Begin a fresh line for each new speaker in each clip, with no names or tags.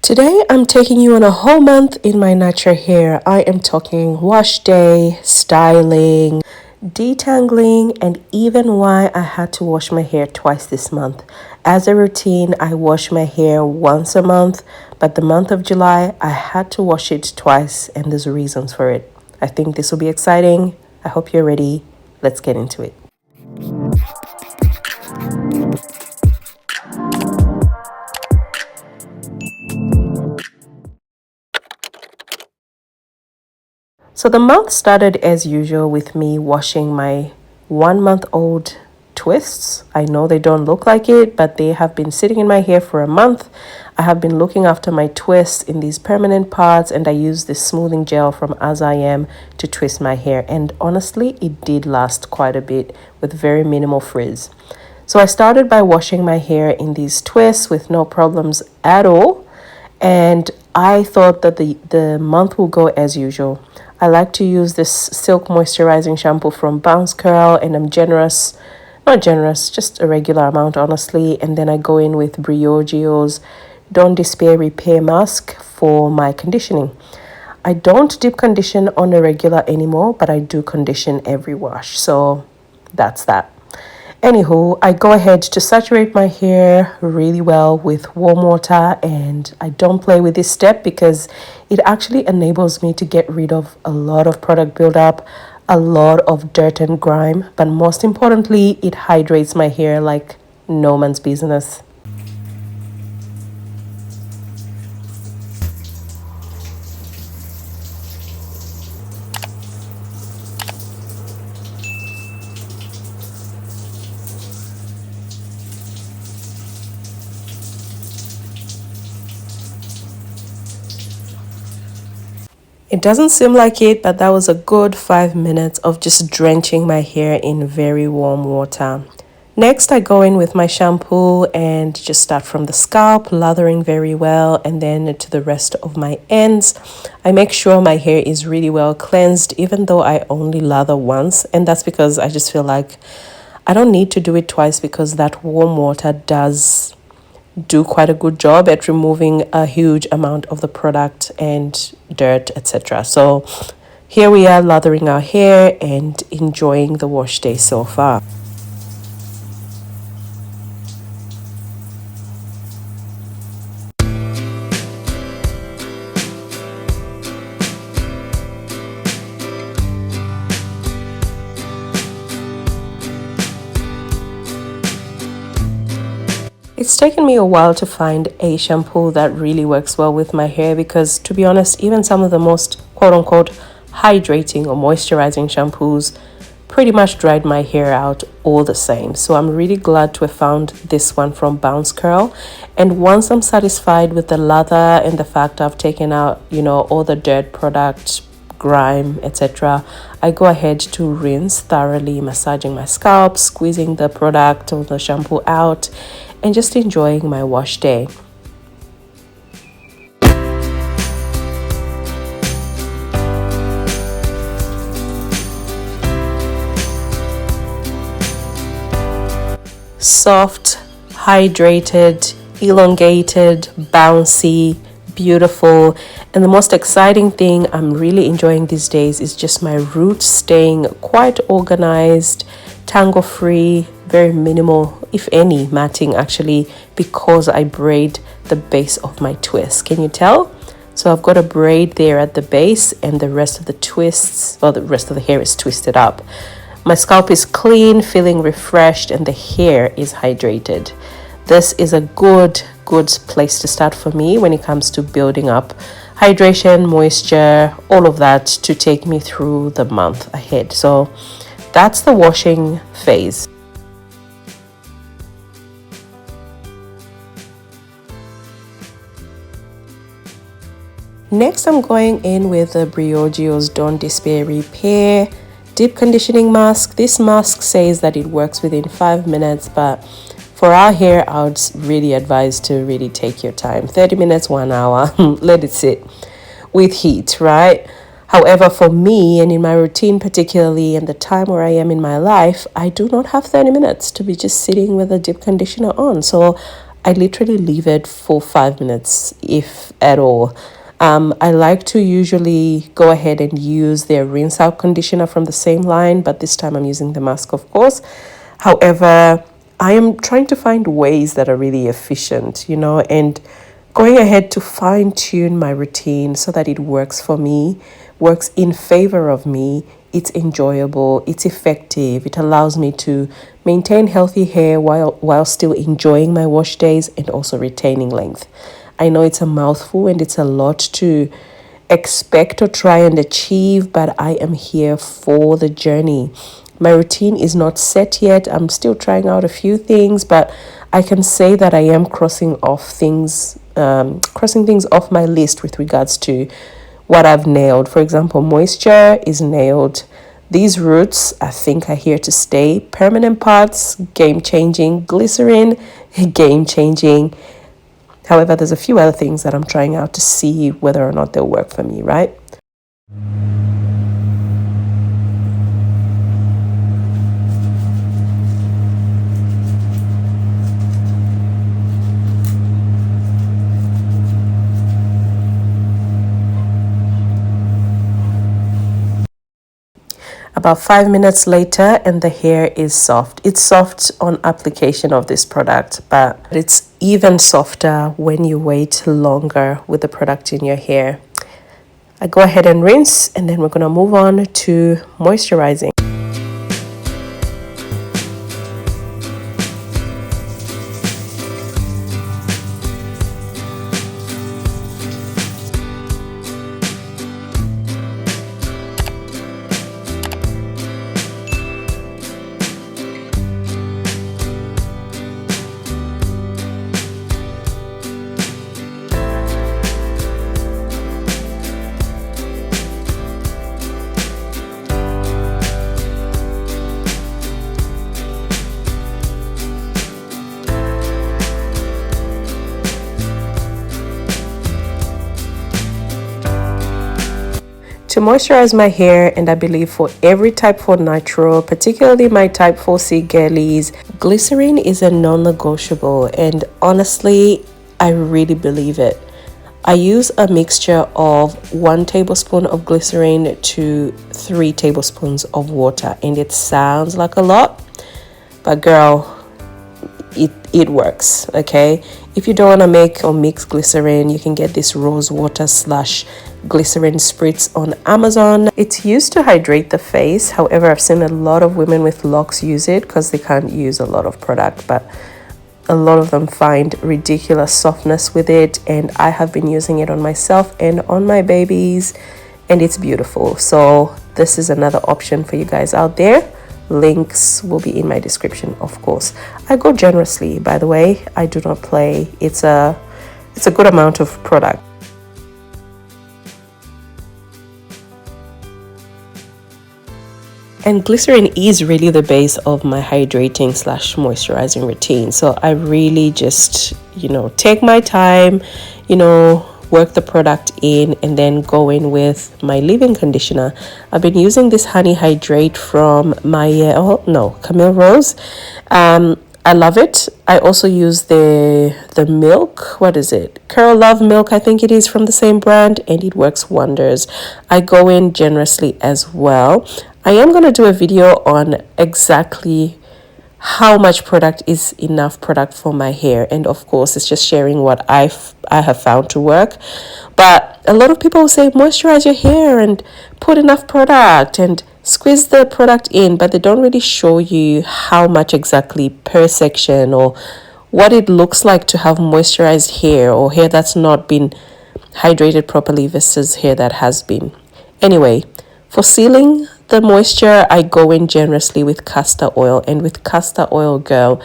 Today I'm taking you on a whole month in my natural hair. I am talking wash day, styling, detangling, and even why I had to wash my hair twice this month. As a routine, I wash my hair once a month, but the month of July, I had to wash it twice, and there's reasons for it. I think this will be exciting. I hope you're ready. Let's get into it. So the month started as usual with me washing my 1-month-old twists. I know they don't look like it, but they have been sitting in my hair for a month. I have been looking after my twists in these permanent parts, and I use this smoothing gel from As I Am to twist my hair. And honestly, it did last quite a bit with very minimal frizz. So I started by washing my hair in these twists with no problems at all. And I thought that the month will go as usual. I like to use this silk moisturizing shampoo from Bounce Curl, and I'm not generous, just a regular amount, honestly. And then I go in with Briogio's Don't Despair Repair Mask for my conditioning. I don't deep condition on a regular anymore, but I do condition every wash. So that's that. Anywho, I go ahead to saturate my hair really well with warm water, and I don't play with this step because it actually enables me to get rid of a lot of product buildup, a lot of dirt and grime, but most importantly, it hydrates my hair like no man's business. It doesn't seem like it, but that was a good 5 minutes of just drenching my hair in very warm water. Next, I go in with my shampoo and just start from the scalp, lathering very well, and then to the rest of my ends. I make sure my hair is really well cleansed, even though I only lather once, and that's because I just feel like I don't need to do it twice because that warm water does do quite a good job at removing a huge amount of the product and dirt, etc. So here we are lathering our hair and enjoying the wash day so far. It's taken me a while to find a shampoo that really works well with my hair because, to be honest, even some of the most quote-unquote hydrating or moisturizing shampoos pretty much dried my hair out all the same. So I'm really glad to have found this one from Bounce Curl. And once I'm satisfied with the lather and the fact I've taken out, all the dirt product, grime, etc., I go ahead to rinse thoroughly, massaging my scalp, squeezing the product or the shampoo out, and just enjoying my wash day. Soft, hydrated, elongated, bouncy, beautiful. And the most exciting thing I'm really enjoying these days is just my roots staying quite organized, tangle free, very minimal, if any, matting actually, because I braid the base of my twist. Can you tell? So I've got a braid there at the base, and the rest of the twists, the rest of the hair is twisted up. My scalp is clean, feeling refreshed, and the hair is hydrated. This is a good place to start for me when it comes to building up hydration, moisture, all of that to take me through the month ahead. So that's the washing phase. Next, I'm going in with the Briogio's Don't Despair Repair Deep Conditioning Mask. This mask says that it works within 5 minutes, but for our hair, I would really advise to really take your time. 30 minutes, 1 hour, let it sit with heat, right? However, for me and in my routine particularly, and the time where I am in my life, I do not have 30 minutes to be just sitting with a deep conditioner on. So I literally leave it for 5 minutes, if at all. I like to usually go ahead and use their rinse out conditioner from the same line, but this time I'm using the mask, of course. However, I am trying to find ways that are really efficient, and going ahead to fine tune my routine so that it works for me, works in favor of me. It's enjoyable, it's effective, it allows me to maintain healthy hair while still enjoying my wash days and also retaining length. I know it's a mouthful and it's a lot to expect or try and achieve, but I am here for the journey. My routine is not set yet. I'm still trying out a few things, but I can say that I am crossing things off my list with regards to what I've nailed. For example, moisture is nailed. These roots, I think, are here to stay. Permanent parts, game changing. Glycerin, game changing. However, there's a few other things that I'm trying out to see whether or not they'll work for me, right? About 5 minutes later, and the hair is soft. It's soft on application of this product, but it's even softer when you wait longer with the product in your hair. I go ahead and rinse, and then we're going to move on to moisturizing. To moisturize my hair, and I believe for every type 4 natural, particularly my type 4C girlies, glycerin is a non-negotiable, and honestly, I really believe it. I use a mixture of 1 tablespoon of glycerin to 3 tablespoons of water, and it sounds like a lot, but girl, it works. Okay, if you don't want to make or mix glycerin, you can get this rose water / glycerin spritz on Amazon. It's used to hydrate the face. However, I've seen a lot of women with locks use it because they can't use a lot of product, but a lot of them find ridiculous softness with it, and I have been using it on myself and on my babies, and it's beautiful. So this is another option for you guys out there. Links will be in my description, of course. I go generously, by the way. I do not play. It's a good amount of product. And glycerin is really the base of my hydrating / moisturizing routine. So I really just, take my time, work the product in, and then go in with my leave-in conditioner. I've been using this Honey Hydrate from Camille Rose. I love it. I also use the milk. What is it? Curl Love milk, I think it is, from the same brand, and it works wonders. I go in generously as well. I am going to do a video on exactly how much product is enough product for my hair, and of course it's just sharing what I have found to work. But a lot of people say moisturize your hair and put enough product and squeeze the product in, but they don't really show you how much exactly per section, or what it looks like to have moisturized hair, or hair that's not been hydrated properly versus hair that has been. Anyway, for sealing the moisture, I go in generously with castor oil, and with castor oil, girl,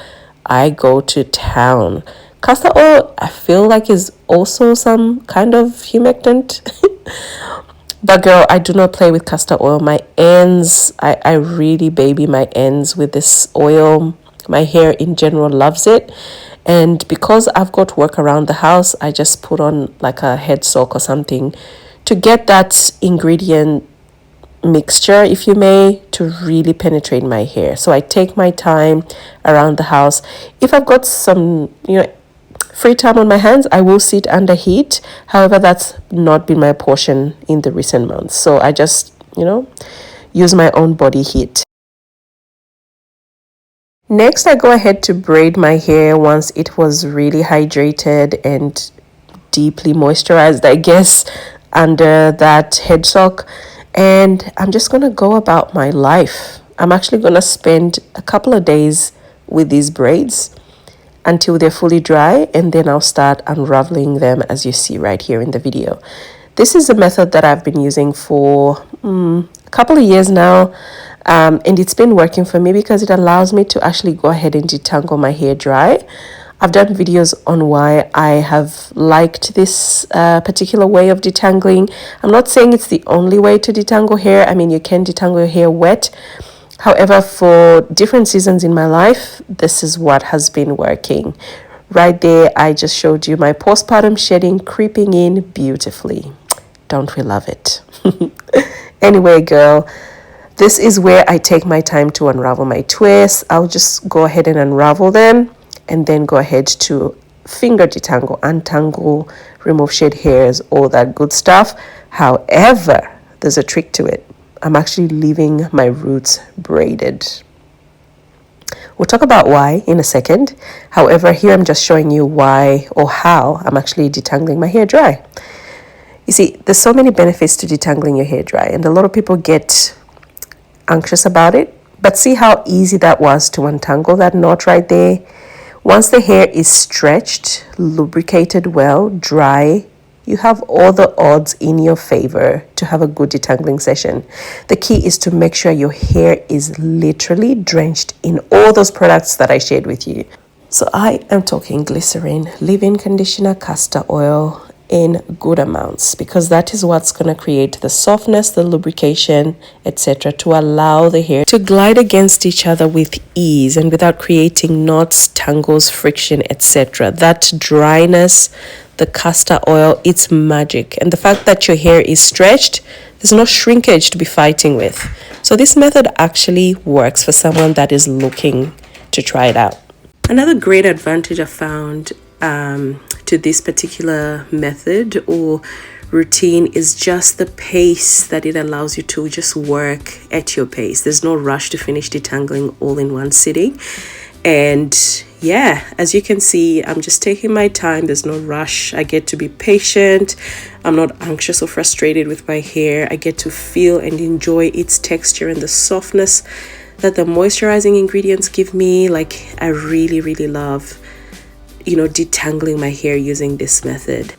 I go to town. Castor oil, I feel like, is also some kind of humectant. But girl, I do not play with castor oil. My ends, I really baby my ends with this oil. My hair in general loves it. And because I've got work around the house, I just put on like a head soak or something to get that ingredient mixture, if you may, to really penetrate my hair. So I take my time around the house. If I've got some, free time on my hands, I will sit under heat. However, that's not been my portion in the recent months. So I just, use my own body heat. Next, I go ahead to braid my hair once it was really hydrated and deeply moisturized, I guess, under that head sock. And I'm just going to go about my life. I'm actually going to spend a couple of days with these braids until they're fully dry, and then I'll start unraveling them as you see right here in the video. This is a method that I've been using for a couple of years now, and it's been working for me because it allows me to actually go ahead and detangle my hair dry. I've done videos on why I have liked this particular way of detangling. I'm not saying it's the only way to detangle hair. I mean, you can detangle your hair wet. However, for different seasons in my life, this is what has been working. Right there, I just showed you my postpartum shedding creeping in beautifully. Don't we love it? Anyway, girl, this is where I take my time to unravel my twists. I'll just go ahead and unravel them and then go ahead to finger detangle, untangle, remove shed hairs, all that good stuff. However, there's a trick to it. I'm actually leaving my roots braided. We'll talk about why in a second. However, here I'm just showing you why or how I'm actually detangling my hair dry. You see, there's so many benefits to detangling your hair dry, and a lot of people get anxious about it. But see how easy that was to untangle that knot right there. Once the hair is stretched, lubricated well, dry, you have all the odds in your favor to have a good detangling session. The key is to make sure your hair is literally drenched in all those products that I shared with you. So I am talking glycerin, leave-in conditioner, castor oil in good amounts, because that is what's going to create the softness, the lubrication, etc., to allow the hair to glide against each other with ease and without creating knots, tangles, friction, etc. That dryness, the castor oil, it's magic. And the fact that your hair is stretched, there's no shrinkage to be fighting with. So this method actually works for someone that is looking to try it out. Another great advantage I found to this particular method or routine is just the pace that it allows you to just work at your pace. There's no rush to finish detangling all in one sitting. And yeah, as you can see, I'm just taking my time. There's no rush. I get to be patient. I'm not anxious or frustrated with my hair. I get to feel and enjoy its texture and the softness that the moisturizing ingredients give me. Like, I really, really love, detangling my hair using this method.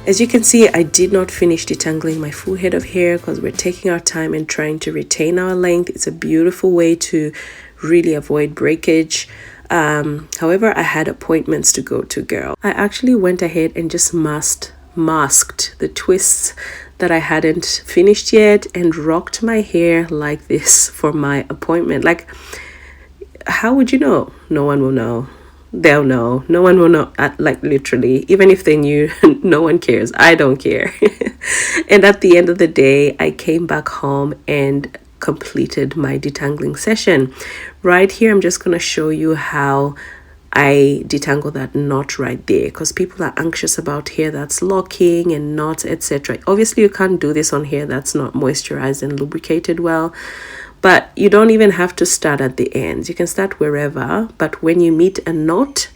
As you can see, I did not finish detangling my full head of hair because we're taking our time and trying to retain our length. It's a beautiful way to really avoid breakage. However, I had appointments to go to, girl. I actually went ahead and just masked the twists that I hadn't finished yet and rocked my hair like this for my appointment. Like, how would you know? No one will know. They'll know. No one will know. Like, literally, even if they knew, no one cares. I don't care. And at the end of the day, I came back home and completed my detangling session. Right here, I'm just going to show you how I detangle that knot right there, because people are anxious about hair that's locking and knots, etc. Obviously, you can't do this on hair that's not moisturized and lubricated well, but you don't even have to start at the ends. You can start wherever, but when you meet a knot,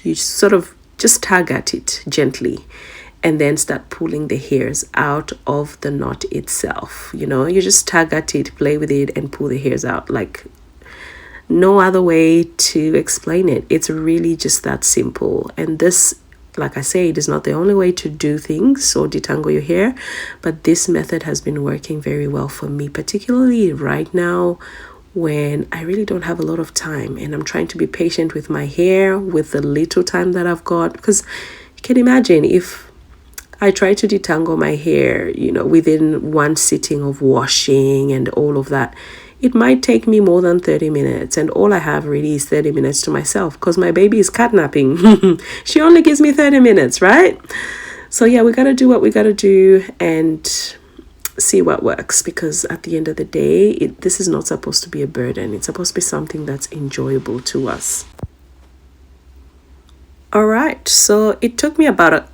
you sort of just tug at it gently and then start pulling the hairs out of the knot itself. You know, you just tug at it, play with it, and pull the hairs out. Like, no other way to explain it. It's really just that simple. And this, like I said, is not the only way to do things or detangle your hair, but this method has been working very well for me, particularly right now when I really don't have a lot of time and I'm trying to be patient with my hair with the little time that I've got. Because you can imagine, if I try to detangle my hair, you know, within one sitting of washing and all of that, it might take me more than 30 minutes. And all I have really is 30 minutes to myself, because my baby is catnapping. She only gives me 30 minutes, right? So yeah, we got to do what we got to do and see what works, because at the end of the day, this is not supposed to be a burden. It's supposed to be something that's enjoyable to us. All right, so it took me about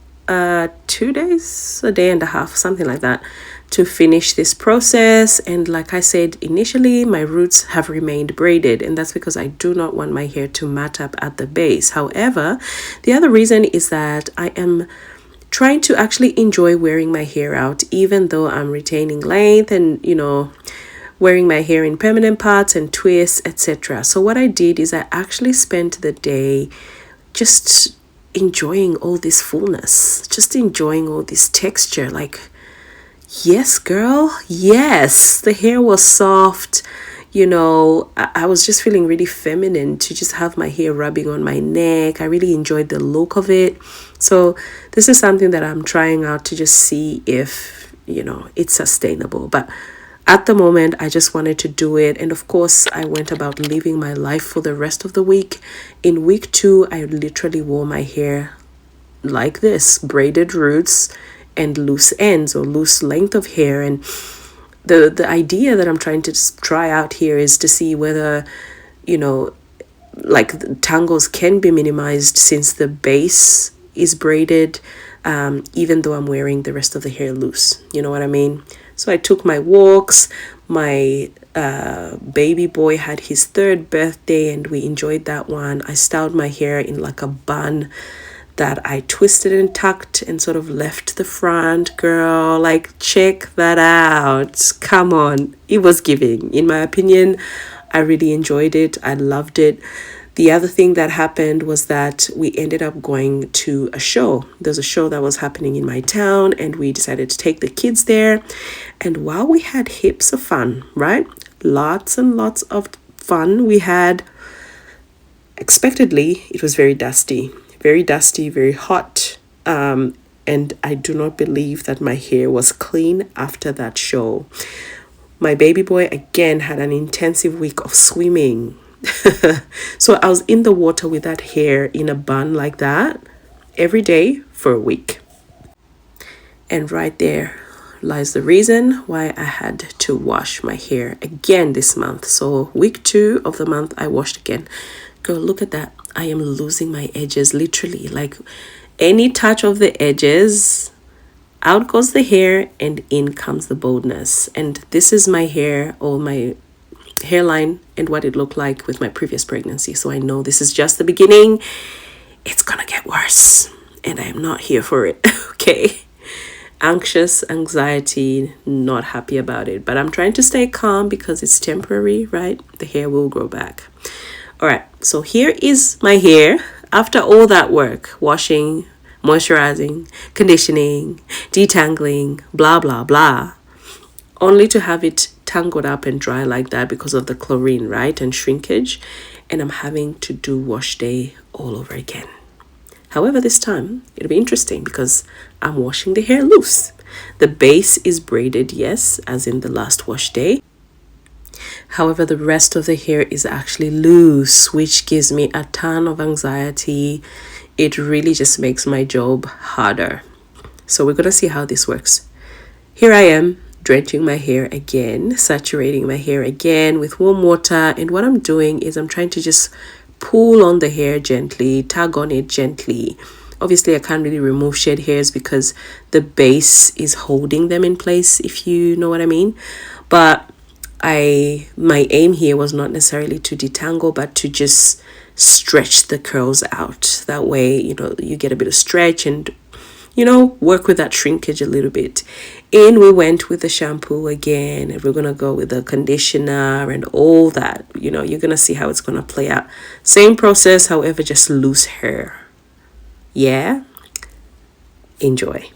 2 days, a day and a half, something like that, to finish this process. And like I said initially, my roots have remained braided, and that's because I do not want my hair to mat up at the base. However, the other reason is that I am trying to actually enjoy wearing my hair out, even though I'm retaining length and, you know, wearing my hair in permanent parts and twists, etc. So what I did is I actually spent the day just enjoying all this fullness, just enjoying all this texture. Like, yes, girl, yes, the hair was soft. You know, I was just feeling really feminine to just have my hair rubbing on my neck. I really enjoyed the look of it. So this is something that I'm trying out to just see if, you know, it's sustainable. But at the moment, I just wanted to do it. And of course, I went about living my life for the rest of the week. In week 2, I literally wore my hair like this, braided roots and loose ends, or loose length of hair. And the idea that I'm trying to try out here is to see whether, you know, like, the tangles can be minimized since the base is braided, even though I'm wearing the rest of the hair loose. You know what I mean? So I took my walks. My baby boy had his 3rd birthday and we enjoyed that one. I styled my hair in like a bun that I twisted and tucked and sort of left the front. Girl, like, check that out. Come on. It was giving. In my opinion, I really enjoyed it. I loved it. The other thing that happened was that we ended up going to a show. There's a show that was happening in my town, and we decided to take the kids there. And while we had heaps of fun, right? Lots and lots of fun we had, expectedly, it was very dusty, very hot. And I do not believe that my hair was clean after that show. My baby boy, again, had an intensive week of swimming. So I was in the water with that hair in a bun like that every day for a week. And right there lies the reason why I had to wash my hair again this month. So week 2 of the month, I washed again. Girl, look at that. I am losing my edges, literally. Like, any touch of the edges, out goes the hair and in comes the baldness. And this is my hair, or my hairline, and what it looked like with my previous pregnancy. So I know this is just the beginning. It's gonna get worse, and I am not here for it. Okay, anxious, anxiety, not happy about it, but I'm trying to stay calm because it's temporary, right? The hair will grow back. All right, so here is my hair after all that work: washing, moisturizing, conditioning, detangling, blah blah blah, only to have it tangled up and dry like that because of the chlorine, right, and shrinkage. And I'm having to do wash day all over again. However, this time it'll be interesting because I'm washing the hair loose. The base is braided, yes, as in the last wash day. However, the rest of the hair is actually loose, which gives me a ton of anxiety. It really just makes my job harder. So we're gonna see how this works. Here I am, drenching my hair again, saturating my hair again with warm water. And what I'm doing is I'm trying to just pull on the hair gently, tug on it gently. Obviously I can't really remove shed hairs because the base is holding them in place, if you know what I mean. But my aim here was not necessarily to detangle, but to just stretch the curls out. That way, you know, you get a bit of stretch and, you know, work with that shrinkage a little bit. In we went with the shampoo again, and we're gonna go with the conditioner and all that. You know, you're gonna see how it's gonna play out. Same process, however, just loose hair. Yeah, enjoy.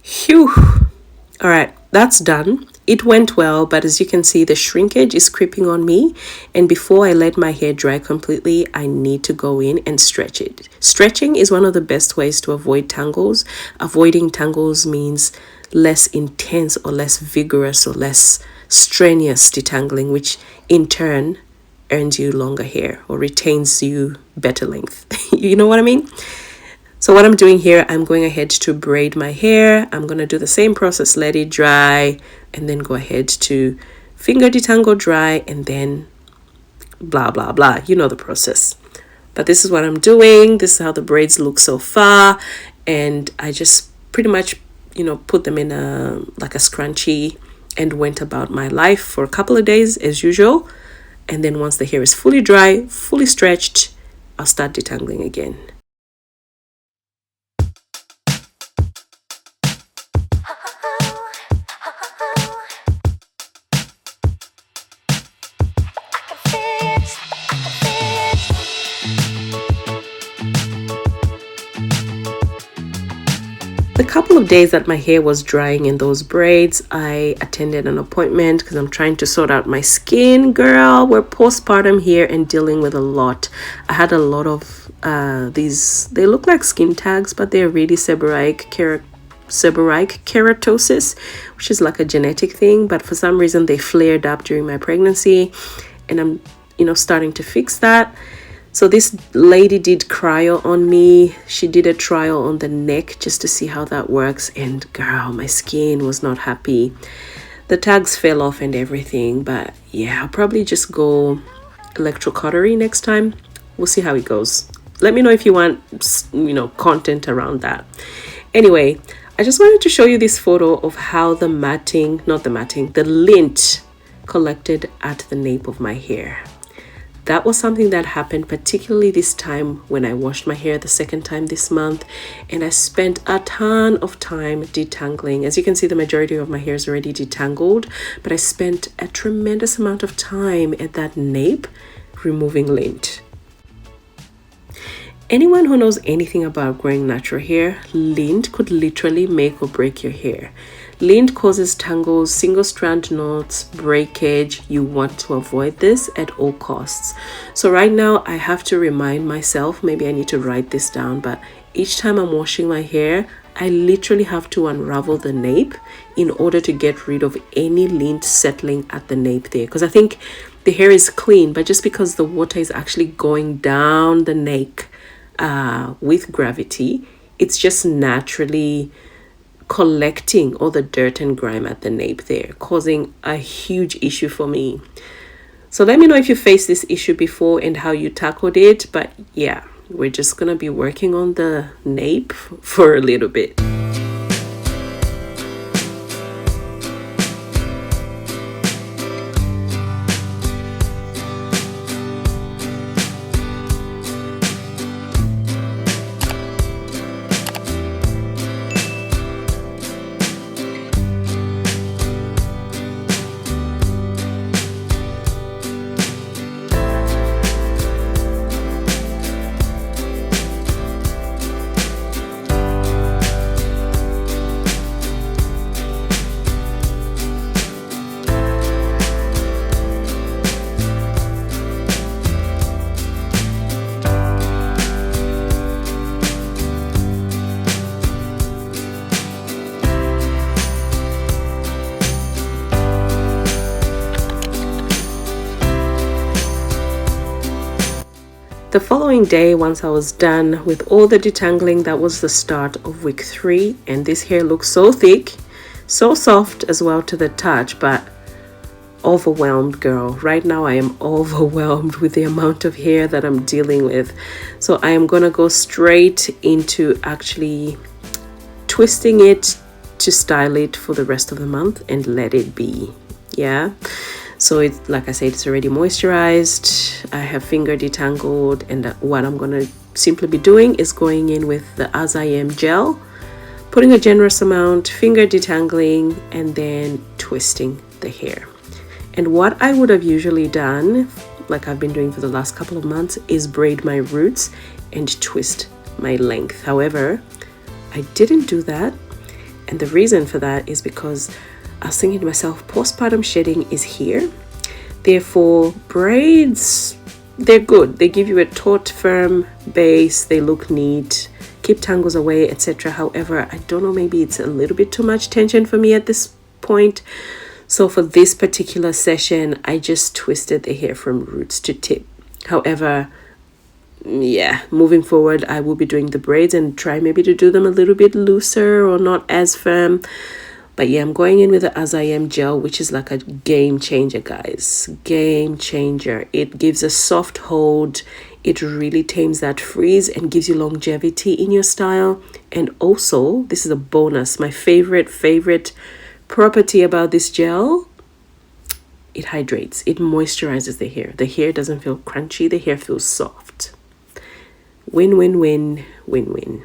Phew. All right, that's done. It went well, but as you can see, the shrinkage is creeping on me. And before I let my hair dry completely, I need to go in and stretch it. Stretching is one of the best ways to avoid tangles. Avoiding tangles means less intense or less vigorous or less strenuous detangling, which in turn earns you longer hair or retains you better length. You know what I mean? So what I'm doing here, I'm going ahead to braid my hair. I'm going to do the same process, let it dry, and then go ahead to finger detangle, dry, and then blah, blah, blah. You know the process. But this is what I'm doing. This is how the braids look so far. And I just pretty much, you know, put them in like a scrunchie and went about my life for a couple of days as usual. And then once the hair is fully dry, fully stretched, I'll start detangling again. The couple of days that my hair was drying in those braids, I attended an appointment because I'm trying to sort out my skin. Girl, we're postpartum here and dealing with a lot. I had a lot of these, they look like skin tags, but they're really seborrheic keratosis, which is like a genetic thing, but for some reason they flared up during my pregnancy, and I'm, you know, starting to fix that. So this lady did cryo on me. She did a trial on the neck just to see how that works. And girl, my skin was not happy. The tags fell off and everything. But yeah, I'll probably just go electrocautery next time. We'll see how it goes. Let me know if you want, you know, content around that. Anyway, I just wanted to show you this photo of how the lint collected at the nape of my hair. That was something that happened particularly this time when I washed my hair the second time this month, and I spent a ton of time detangling. As you can see, the majority of my hair is already detangled, but I spent a tremendous amount of time at that nape removing lint. Anyone who knows anything about growing natural hair, lint could literally make or break your hair. Lint causes tangles, single strand knots, breakage. You want to avoid this at all costs. So right now I have to remind myself, maybe I need to write this down, but each time I'm washing my hair, I literally have to unravel the nape in order to get rid of any lint settling at the nape there. Because I think the hair is clean, but just because the water is actually going down the nape with gravity, it's just naturally collecting all the dirt and grime at the nape there, causing a huge issue for me. So let me know if you faced this issue before and how you tackled it. But yeah, we're just gonna be working on the nape for a little bit. The following day, once I was done with all the detangling, that was the start of week 3, and this hair looks so thick, so soft as well to the touch, but overwhelmed, girl. Right now I am overwhelmed with the amount of hair that I'm dealing with. So I am gonna go straight into actually twisting it to style it for the rest of the month and let it be. Yeah. So it's, like I said, it's already moisturized. I have finger detangled, and what I'm gonna simply be doing is going in with the As I Am gel, putting a generous amount, finger detangling, and then twisting the hair. And what I would have usually done, like I've been doing for the last couple of months, is braid my roots and twist my length. However, I didn't do that, and the reason for that is because I was thinking to myself, postpartum shedding is here. Therefore, braids, they're good. They give you a taut, firm base. They look neat, keep tangles away, etc. However, I don't know, maybe it's a little bit too much tension for me at this point. So for this particular session, I just twisted the hair from roots to tip. However, yeah, moving forward, I will be doing the braids and try maybe to do them a little bit looser or not as firm. But yeah, I'm going in with the As I Am gel, which is like a game changer, guys. Game changer. It gives a soft hold. It really tames that frizz and gives you longevity in your style. And also, this is a bonus. My favorite property about this gel, it hydrates. It moisturizes the hair. The hair doesn't feel crunchy. The hair feels soft. Win, win, win, win, win.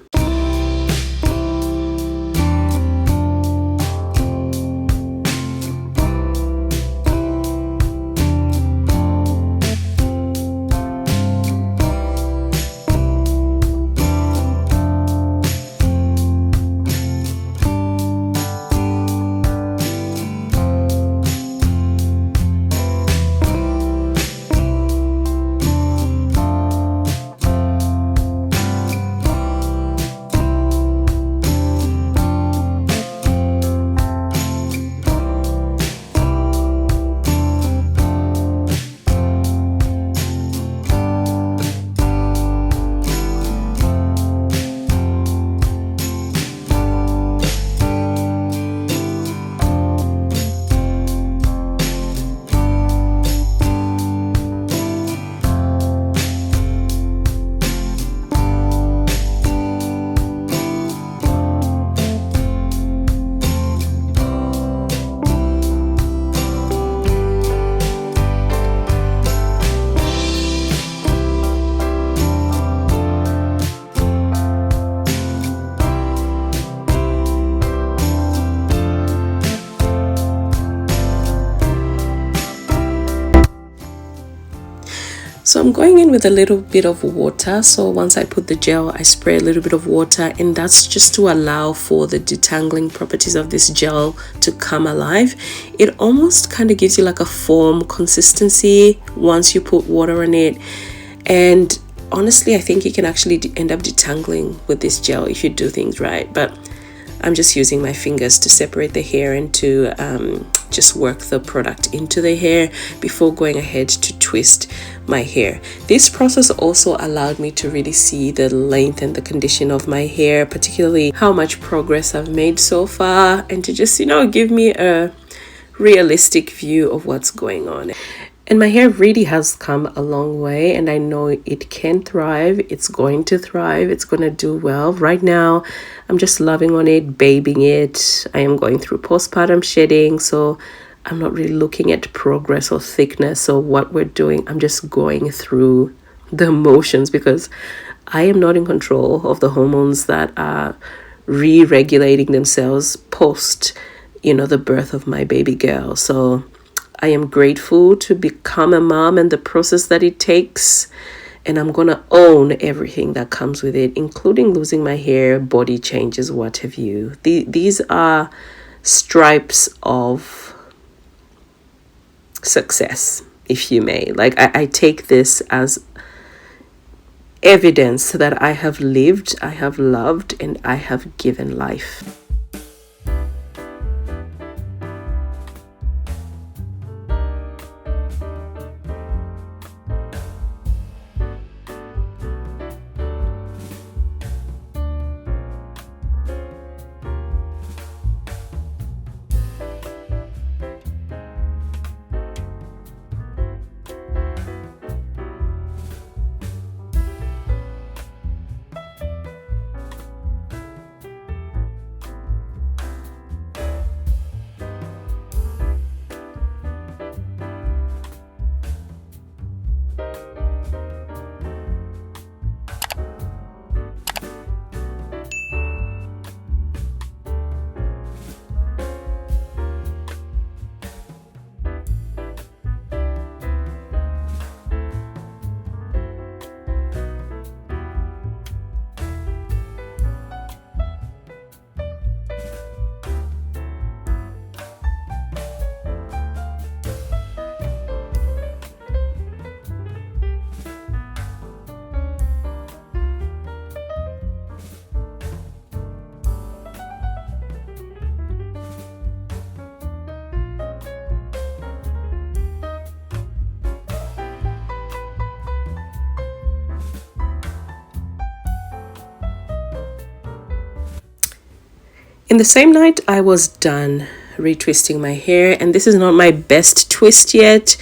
So I'm going in with a little bit of water. So once I put the gel, I spray a little bit of water, and that's just to allow for the detangling properties of this gel to come alive. It almost kind of gives you like a foam consistency once you put water on it. And honestly, I think you can actually end up detangling with this gel if you do things right. But I'm just using my fingers to separate the hair and to just work the product into the hair before going ahead to twist my hair. This process also allowed me to really see the length and the condition of my hair, particularly how much progress I've made so far, and to just, give me a realistic view of what's going on. And my hair really has come a long way, and I know it can thrive. It's going to thrive. It's going to do well. Right now, I'm just loving on it, babying it. I am going through postpartum shedding, so I'm not really looking at progress or thickness or what we're doing. I'm just going through the motions because I am not in control of the hormones that are re-regulating themselves post, the birth of my baby girl. So I am grateful to become a mom and the process that it takes. And I'm going to own everything that comes with it, including losing my hair, body changes, what have you. These are stripes of success, if you may. Like, I take this as evidence that I have lived, I have loved, and I have given life. In the same night, I was done retwisting my hair, and this is not my best twist yet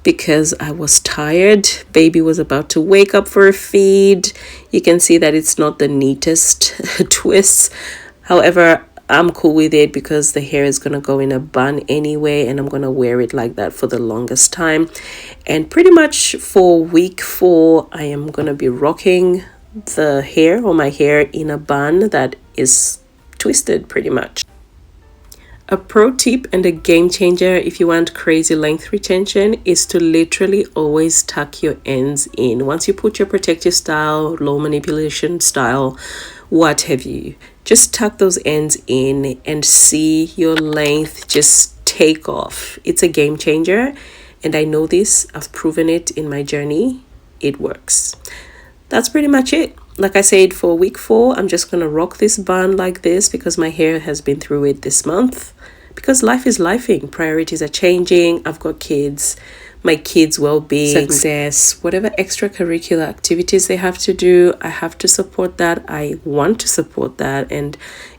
because I was tired. Baby was about to wake up for a feed. You can see that it's not the neatest twists. However, I'm cool with it because the hair is going to go in a bun anyway, and I'm going to wear it like that for the longest time. And pretty much for week 4, I am going to be rocking the hair or my hair in a bun that is twisted pretty much. A pro tip and a game changer if you want crazy length retention is to literally always tuck your ends in. Once you put your protective style, low manipulation style, what have you, just tuck those ends in and see your length just take off. It's a game changer, and I know this. I've proven it in my journey. It works. That's pretty much it. Like I said, for week 4, I'm just going to rock this bun like this because my hair has been through it this month. Because life is lifing. Priorities are changing. I've got kids. My kids' well-being, success, whatever extracurricular activities they have to do, I have to support that. I want to support that. And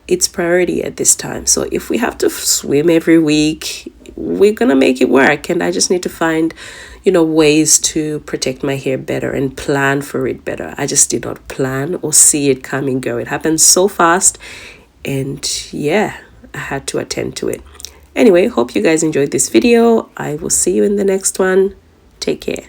it's priority at this time. So if we have to swim every week, we're going to make it work. And I just need to find ways to protect my hair better and plan for it better. I just did not plan or see it come and go. It happened so fast, and yeah, I had to attend to it. Anyway, hope you guys enjoyed this video. I will see you in the next one. Take care.